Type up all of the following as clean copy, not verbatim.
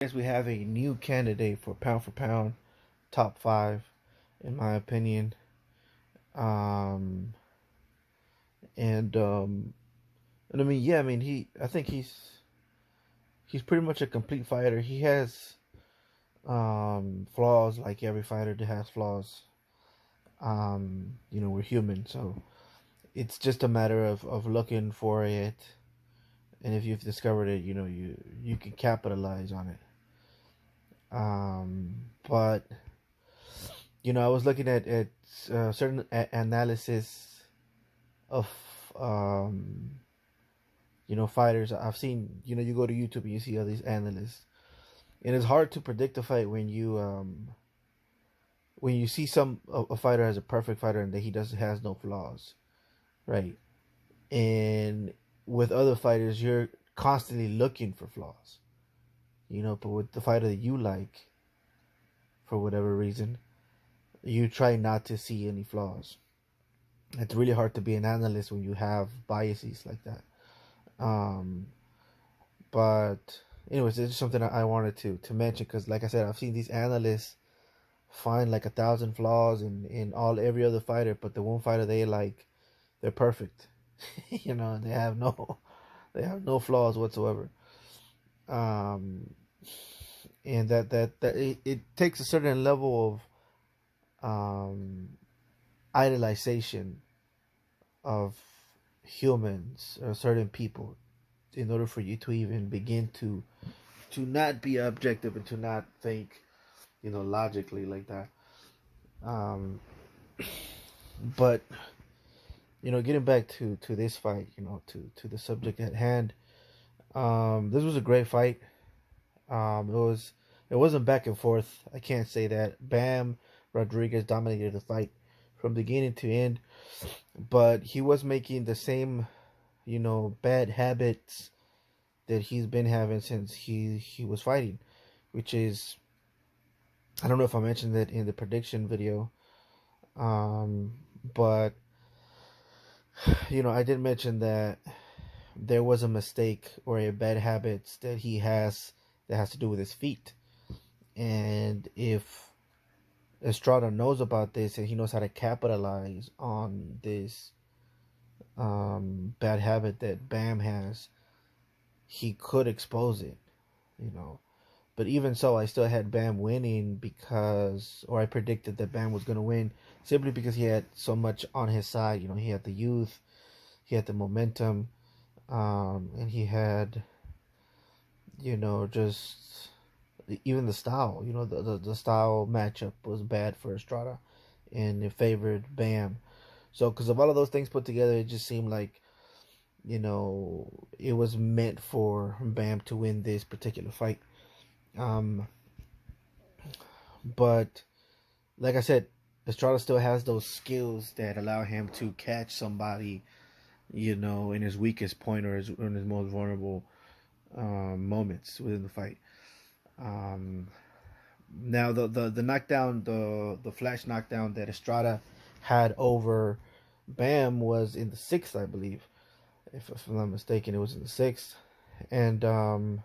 guys, we have a new candidate for pound top five, in my opinion. Um, and and I mean, yeah, I mean, I think he's pretty much a complete fighter. He has flaws like every fighter that has flaws. We're human, so it's just a matter of looking for it, and if you've discovered it, you can capitalize on it. But I was looking at certain analysis of um, fighters. I've seen, you go to YouTube and you see all these analysts, and it's hard to predict a fight when you see a fighter as a perfect fighter and that he doesn't has no flaws, right? And with other fighters, you're constantly looking for flaws, But with the fighter that you like, for whatever reason, you try not to see any flaws. It's really hard to be an analyst when you have biases like that. Um, but anyways, it's just something I wanted to mention because, like I said, I've seen these analysts find like 1,000 flaws in every other fighter, but the one fighter they like, they're perfect. They have no flaws whatsoever. Um, and it takes a certain level of idolization of humans or certain people in order for you to even begin to not be objective and to not think logically like that. um but getting back to this fight, to the subject at hand. This was a great fight. It wasn't back and forth. I can't say that. Bam Rodriguez dominated the fight from beginning to end, but he was making the same bad habits that he's been having since he was fighting, which is, I don't know if I mentioned that in the prediction video, um, but I did mention that there was a mistake or a bad habit that he has that has to do with his feet, and if Estrada knows about this and he knows how to capitalize on this bad habit that Bam has, he could expose it, you know. But even so, I still had Bam winning or I predicted that Bam was going to win simply because he had so much on his side. He had the youth, he had the momentum, and he had, just even the style. The style matchup was bad for Estrada, and it favored Bam. So, because of all of those things put together, it just seemed like, it was meant for Bam to win this particular fight. Um, but like I said, Estrada still has those skills that allow him to catch somebody, in his weakest point or in his most vulnerable moments within the fight. Um, Now the knockdown, the flash knockdown that Estrada had over Bam was in the sixth, I believe. If I'm not mistaken, it was in the sixth, and um,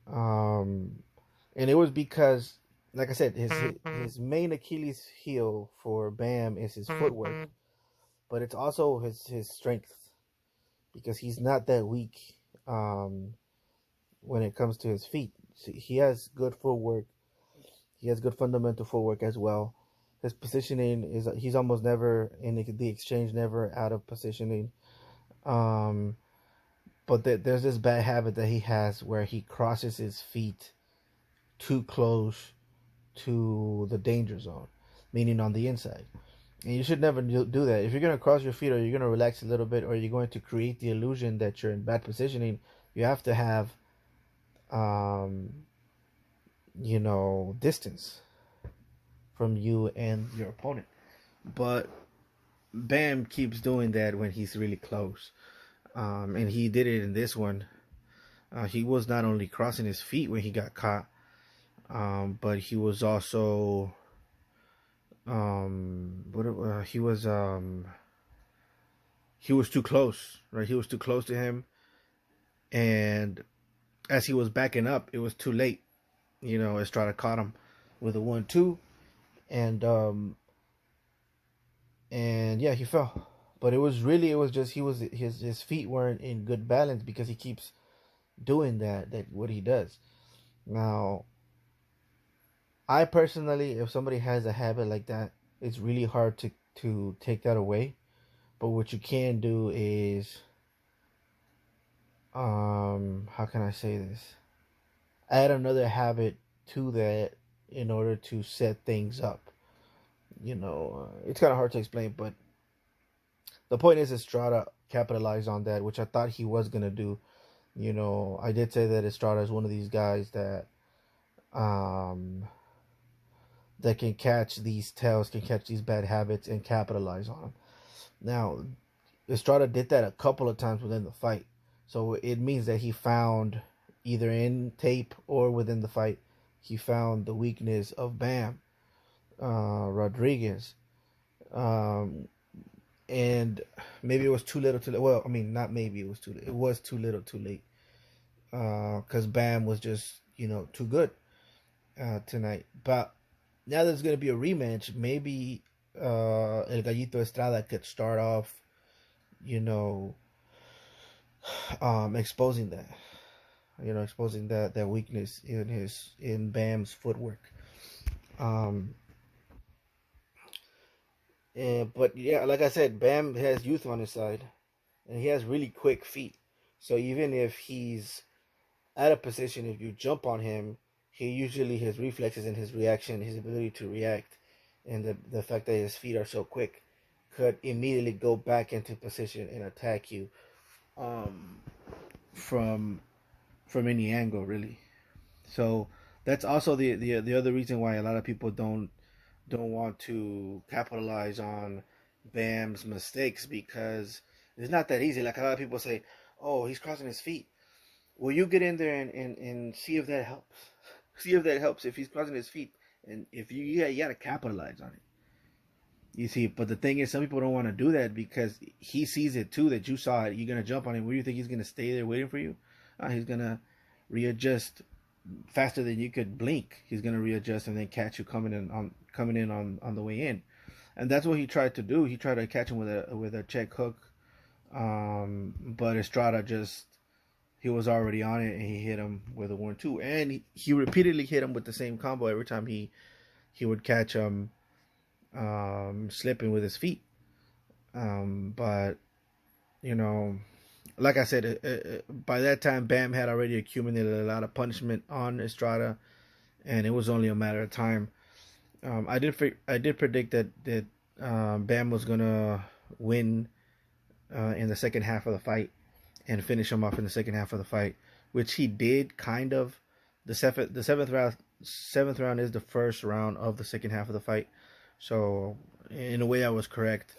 and it was because, like I said, his main Achilles heel for Bam is his footwork, but it's also his strength because he's not that weak um, when it comes to his feet. He has good footwork. He has good fundamental footwork as well. His positioning is, he's almost never in the exchange, never out of positioning. Um, but there's this bad habit that he has where he crosses his feet too close to the danger zone, meaning on the inside. And you should never do that. If you're going to cross your feet or you're going to relax a little bit or you're going to create the illusion that you're in bad positioning, you have to have, um, distance from you and your opponent. But Bam keeps doing that when he's really close. And he did it in this one. He was not only crossing his feet when he got caught, but he was also he was too close, right? He was too close to him, and as he was backing up, it was too late. Estrada caught him with a 1-2, and yeah, he fell. But it was just his feet weren't in good balance because he keeps doing that what he does. Now, I personally, if somebody has a habit like that, it's really hard to take that away. But what you can do is, how can I say this? Add another habit to that in order to set things up. It's kind of hard to explain, but the point is Estrada capitalized on that, which I thought he was gonna do. I did say that Estrada is one of these guys um, that can catch these tails, can catch these bad habits, and capitalize on them. Now, Estrada did that a couple of times within the fight, so it means that he found either in tape or within the fight, he found the weakness of Bam Rodriguez. Um, and maybe it was too little too late. Well, I mean, not maybe it was too late. It was too little too late. Because Bam was just, too good tonight. But now there's going to be a rematch. Maybe El Gallito Estrada could start off, you know, exposing that. Exposing that weakness in Bam's footwork. Um, but yeah, like I said, Bam has youth on his side, and he has really quick feet. So even if he's out of position, if you jump on him, he usually his reflexes and his reaction, his ability to react, and the fact that his feet are so quick, could immediately go back into position and attack you, um, from any angle, really. So that's also the other reason why a lot of people don't want to capitalize on Bam's mistakes, because it's not that easy. Like a lot of people say, "Oh, he's crossing his feet." Well, you get in there and see if that helps. See if that helps if he's crossing his feet, and if you gotta capitalize on it. You see, but the thing is, some people don't want to do that because he sees it too. That you saw it, you're gonna jump on him. Where do you think he's gonna stay there waiting for you? He's gonna readjust faster than you could blink. He's gonna readjust and then catch you coming in on the way in, and that's what he tried to do. He tried to catch him with a check hook, but Estrada just he was already on it and he hit him with a 1-2, and he repeatedly hit him with the same combo every time he would catch him slipping with his feet. But you know, like I said, by that time Bam had already accumulated a lot of punishment on Estrada, and it was only a matter of time. I did predict that Bam was gonna win in the second half of the fight and finish him off in the second half of the fight, which he did kind of. The seventh round is the first round of the second half of the fight, so in a way I was correct.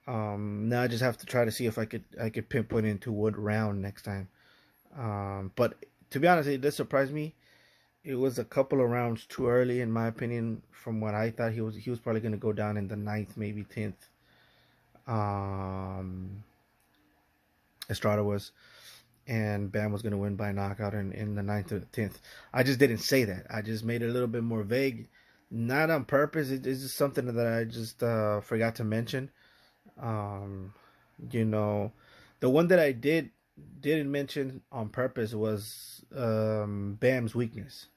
Now I just have to try to see if I could pinpoint into what round next time. But to be honest, it did surprise me. It was a couple of rounds too early, in my opinion. From what I thought, he was probably going to go down in the ninth, maybe 10th. Estrada was, and Bam was going to win by knockout in the ninth or 10th. I just didn't say that. I just made it a little bit more vague, not on purpose. It's just something that I just forgot to mention. Um, the one that I didn't mention on purpose was Bam's weakness.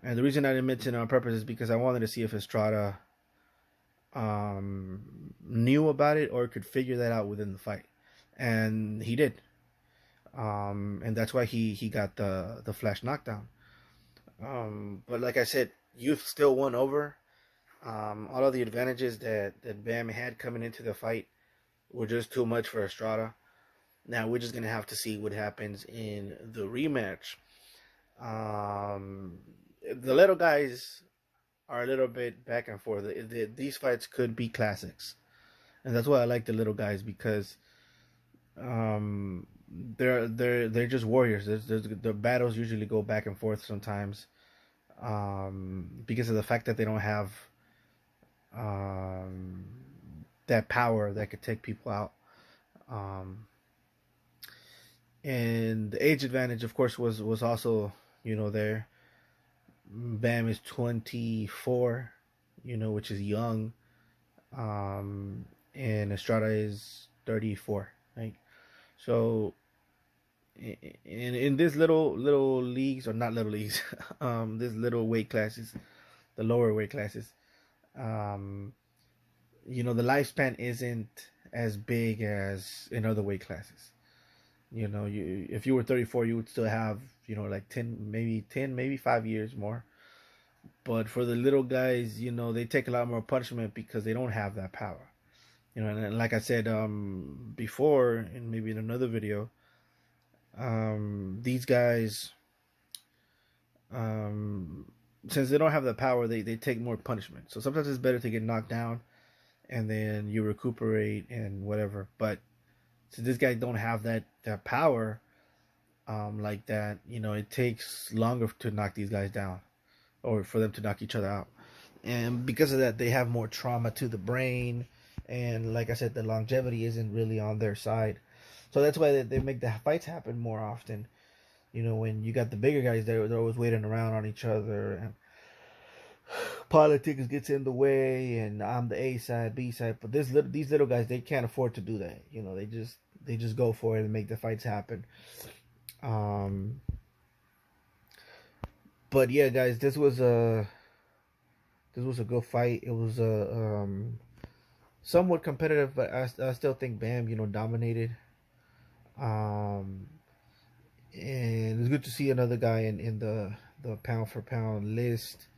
And the reason I didn't mention it on purpose is because I wanted to see if Estrada knew about it or could figure that out within the fight. And he did. And that's why he got the flash knockdown. But like I said, youth still won over. All of the advantages that Bam had coming into the fight were just too much for Estrada. Now we're just gonna have to see what happens in the rematch. The little guys are a little bit back and forth. These fights could be classics, and that's why I like the little guys, because they're just warriors. The battles usually go back and forth sometimes, because of the fact that they don't have um, that power that could take people out. Um, And the age advantage, of course, was also, there. Bam is 24, which is young. And Estrada is 34, right? So in this little leagues, or not little leagues, this little weight classes, the lower weight classes, um, the lifespan isn't as big as in other weight classes. You if you were 34, you would still have, like 10, maybe 5 years more. But for the little guys, they take a lot more punishment because they don't have that power. And like I said, before, and maybe in another video, these guys, um, since they don't have the power, they take more punishment. So sometimes it's better to get knocked down and then you recuperate and whatever. But since this guy don't have that power, like that, it takes longer to knock these guys down, or for them to knock each other out. And because of that, they have more trauma to the brain, and like I said, the longevity isn't really on their side. So that's why they make the fights happen more often. When you got the bigger guys, they're always waiting around on each other, and politics gets in the way, and I'm the A side, B side. But these little guys, they can't afford to do that. They just go for it and make the fights happen. Um, but yeah, guys, this was a good fight. It was a somewhat competitive, but I still think Bam, dominated. Um, and it's good to see another guy in the pound for pound list.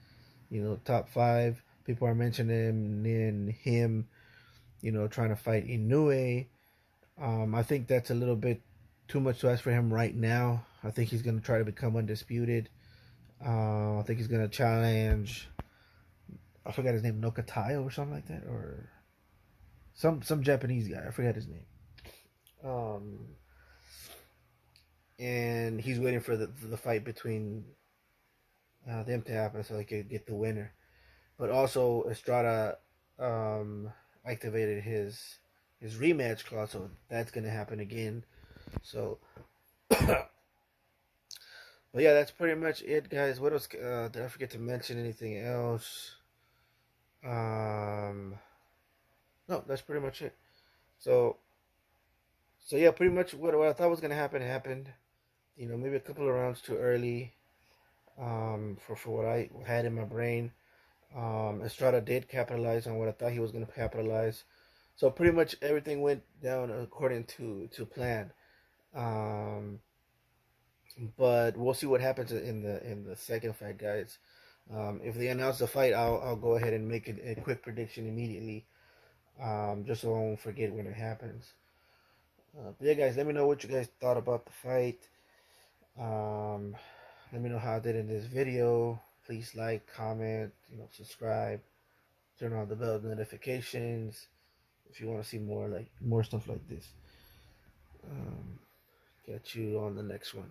Top five. People are mentioning him. Trying to fight Inoue. I think that's a little bit too much to ask for him right now. I think he's gonna try to become undisputed. I think he's gonna challenge. I forgot his name, Nokatayo or something like that, or some Japanese guy. I forgot his name. Um, and he's waiting for the fight between them to happen so they could get the winner. But also Estrada activated his rematch clause, so that's gonna happen again. So, but yeah, that's pretty much it, guys. What else did I forget to mention? Anything else? No, that's pretty much it. So, yeah, pretty much what I thought was gonna happen happened. Maybe a couple of rounds too early. For what I had in my brain. Estrada did capitalize on what I thought he was going to capitalize. So pretty much everything went down according to plan. Um, but we'll see what happens in the second fight, guys. If they announce the fight, I'll go ahead and make a quick prediction immediately, just so I won't forget when it happens. But yeah, guys, let me know what you guys thought about the fight. Um, Let me know how I did in this video. Please like, comment, subscribe, turn on the bell notifications if you want to see more stuff like this. Catch you on the next one.